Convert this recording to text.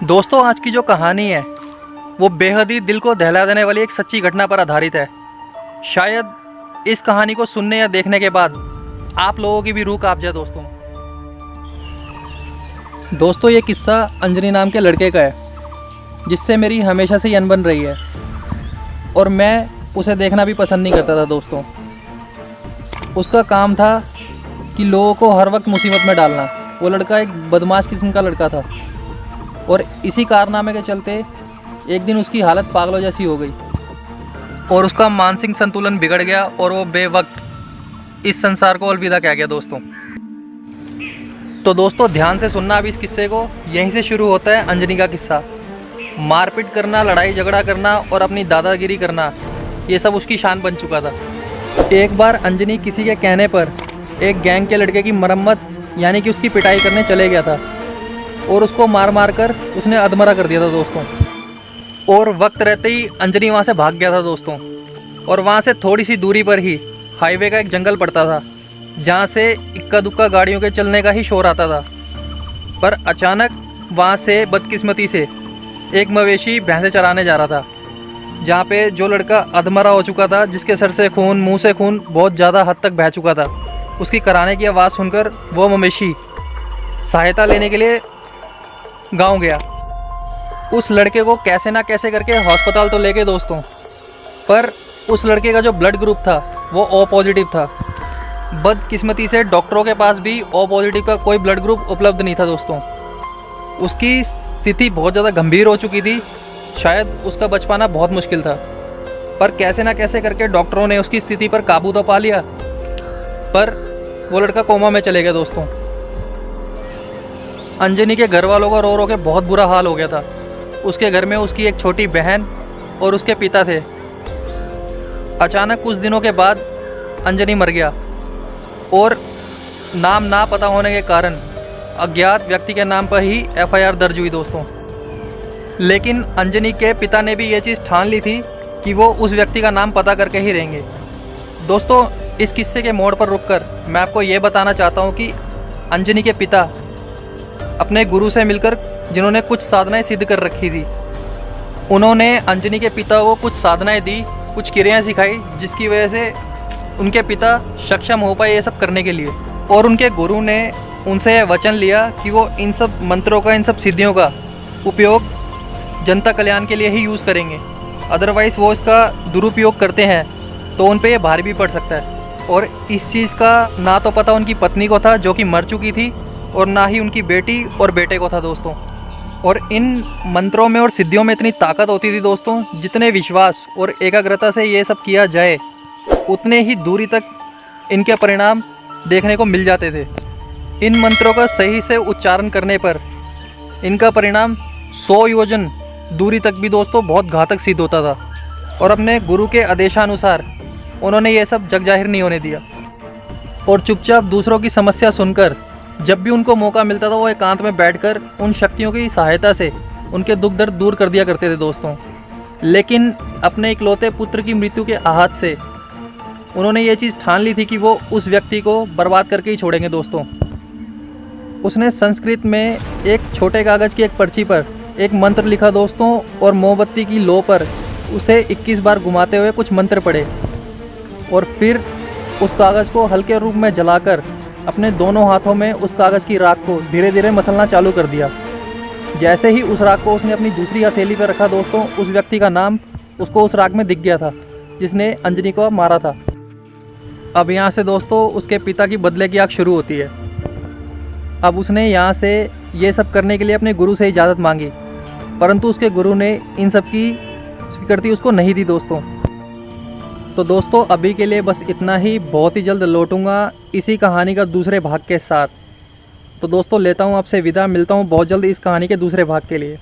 दोस्तों, आज की जो कहानी है वो बेहद ही दिल को दहला देने वाली एक सच्ची घटना पर आधारित है। शायद इस कहानी को सुनने या देखने के बाद आप लोगों की भी रूह कांप जाए। दोस्तों ये किस्सा अंजनी नाम के लड़के का है, जिससे मेरी हमेशा से ही अनबन रही है और मैं उसे देखना भी पसंद नहीं करता था। दोस्तों, उसका काम था कि लोगों को हर वक्त मुसीबत में डालना। वो लड़का एक बदमाश किस्म का लड़का था और इसी कारनामे के चलते एक दिन उसकी हालत पागलों जैसी हो गई और उसका मानसिक संतुलन बिगड़ गया और वो बेवक्त इस संसार को अलविदा कह गया। दोस्तों ध्यान से सुनना अब इस किस्से को। यहीं से शुरू होता है अंजनी का किस्सा। मारपीट करना, लड़ाई झगड़ा करना और अपनी दादागिरी करना, ये सब उसकी शान बन चुका था। एक बार अंजनी किसी के कहने पर एक गैंग के लड़के की मरम्मत यानी कि उसकी पिटाई करने चले गया था और उसको मार मार कर उसने अधमरा कर दिया था दोस्तों। और वक्त रहते ही अंजनी वहाँ से भाग गया था दोस्तों। और वहाँ से थोड़ी सी दूरी पर ही हाईवे का एक जंगल पड़ता था, जहाँ से इक्का दुक्का गाड़ियों के चलने का ही शोर आता था। पर अचानक वहाँ से बदकिस्मती से एक मवेशी भैंसे चराने जा रहा था, जहाँ पे जो लड़का अधमरा हो चुका था, जिसके सर से खून, मुंह से खून बहुत ज़्यादा हद तक बह चुका था, उसकी कराने की आवाज़ सुनकर वो मवेशी सहायता लेने के लिए गांव गया। उस लड़के को कैसे ना कैसे करके अस्पताल तो ले गए दोस्तों, पर उस लड़के का जो ब्लड ग्रुप था वो ओ पॉजिटिव था। बदकिस्मती से डॉक्टरों के पास भी ओ पॉजिटिव का कोई ब्लड ग्रुप उपलब्ध नहीं था दोस्तों। उसकी स्थिति बहुत ज़्यादा गंभीर हो चुकी थी, शायद उसका बच पाना बहुत मुश्किल था। पर कैसे ना कैसे करके डॉक्टरों ने उसकी स्थिति पर काबू तो पा लिया, पर वो लड़का कोमा में चले गया दोस्तों। अंजनी के घर वालों का रो रो के बहुत बुरा हाल हो गया था। उसके घर में उसकी एक छोटी बहन और उसके पिता थे। अचानक कुछ दिनों के बाद अंजनी मर गया और नाम ना पता होने के कारण अज्ञात व्यक्ति के नाम पर ही FIR दर्ज हुई दोस्तों। लेकिन अंजनी के पिता ने भी ये चीज़ ठान ली थी कि वो उस व्यक्ति का नाम पता करके ही रहेंगे। दोस्तों, इस किस्से के मोड़ पर रुककर मैं आपको ये बताना चाहता हूँ कि अंजनी के पिता अपने गुरु से मिलकर, जिन्होंने कुछ साधनाएं सिद्ध कर रखी थी, उन्होंने अंजनी के पिता को कुछ साधनाएं दी, कुछ क्रियाएं सिखाई, जिसकी वजह से उनके पिता सक्षम हो पाए ये सब करने के लिए। और उनके गुरु ने उनसे यह वचन लिया कि वो इन सब मंत्रों का, इन सब सिद्धियों का उपयोग जनता कल्याण के लिए ही यूज़ करेंगे। अदरवाइज़ वो इसका दुरुपयोग करते हैं तो उन पर यह भारी भी पड़ सकता है। और इस चीज़ का ना तो पता उनकी पत्नी को था, जो कि मर चुकी थी, और ना ही उनकी बेटी और बेटे को था दोस्तों। और इन मंत्रों में और सिद्धियों में इतनी ताकत होती थी दोस्तों, जितने विश्वास और एकाग्रता से ये सब किया जाए, उतने ही दूरी तक इनके परिणाम देखने को मिल जाते थे। इन मंत्रों का सही से उच्चारण करने पर इनका परिणाम 100 योजन दूरी तक भी दोस्तों बहुत घातक सिद्ध होता था। और अपने गुरु के आदेशानुसार उन्होंने ये सब जग जाहिर नहीं होने दिया और चुपचाप दूसरों की समस्या सुनकर जब भी उनको मौका मिलता था वो एकांत में बैठकर उन शक्तियों की सहायता से उनके दुख दर्द दूर कर दिया करते थे दोस्तों। लेकिन अपने इकलौते पुत्र की मृत्यु के आहत से उन्होंने ये चीज़ ठान ली थी कि वो उस व्यक्ति को बर्बाद करके ही छोड़ेंगे दोस्तों। उसने संस्कृत में एक छोटे कागज़ की एक पर्ची पर एक मंत्र लिखा दोस्तों, और मोमबत्ती की लो पर उसे 21 बार घुमाते हुए कुछ मंत्र पढ़े और फिर उस कागज़ को हल्के रूप में जलाकर अपने दोनों हाथों में उस कागज़ की राख को धीरे धीरे मसलना चालू कर दिया। जैसे ही उस राख को उसने अपनी दूसरी हथेली पर रखा दोस्तों, उस व्यक्ति का नाम उसको उस राख में दिख गया था जिसने अंजनी को मारा था। अब यहाँ से दोस्तों उसके पिता की बदले की आग शुरू होती है। अब उसने यहाँ से ये सब करने के लिए अपने गुरु से इजाज़त मांगी, परंतु उसके गुरु ने इन सब की स्वीकृति उसको नहीं दी दोस्तों। तो दोस्तों अभी के लिए बस इतना ही। बहुत ही जल्द लौटूंगा इसी कहानी का दूसरे भाग के साथ। तो दोस्तों लेता हूँ आपसे विदा, मिलता हूँ बहुत जल्द इस कहानी के दूसरे भाग के लिए।